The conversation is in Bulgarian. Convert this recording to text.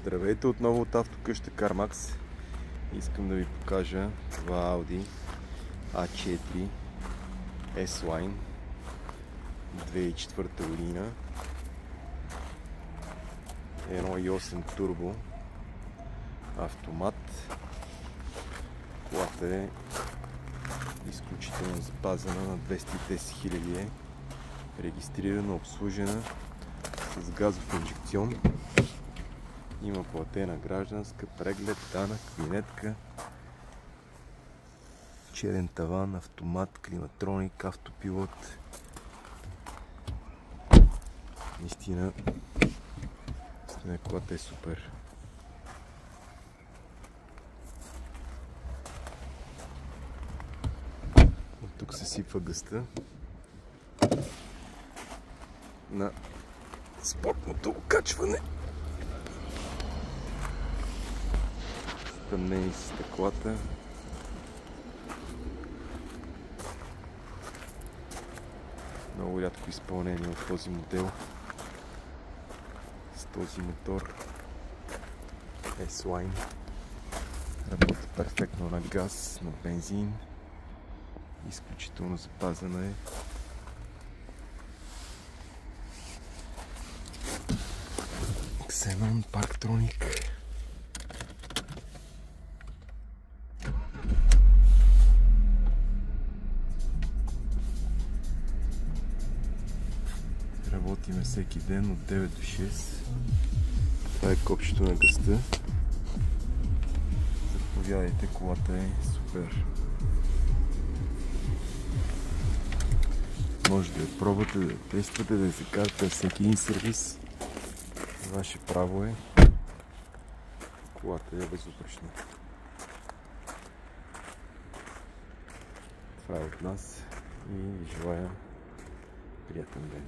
Здравейте отново от автокъща CarMax. Искам да ви покажа това Audi A4 S-Line 2004 година, 1.8 турбо автомат. Колата е изключително запазена, на 210 000 е регистрирана, обслужена с газов инжекцион. Има платена гражданска, преглед, данък, винетка, черен таван, автомат, климатроник, автопилот. Наистина колата е супер. От тук се сипва гъста на спортното окачване. Стъмнени с стъклата. Много рядко изпълнение от този модел с този мотор S-Line. Работи перфектно на газ, на бензин. Изключително запазена е. Xenon Parktronic. Работиме всеки ден от 9 до 6. Това е копчето на газта. Заповядайте, колата е супер. Може да я пробвате, да я тествате, да я закарате всеки един сервис. Ваше право е. Колата е безупречна. Това е от нас и ви желая приятен ден.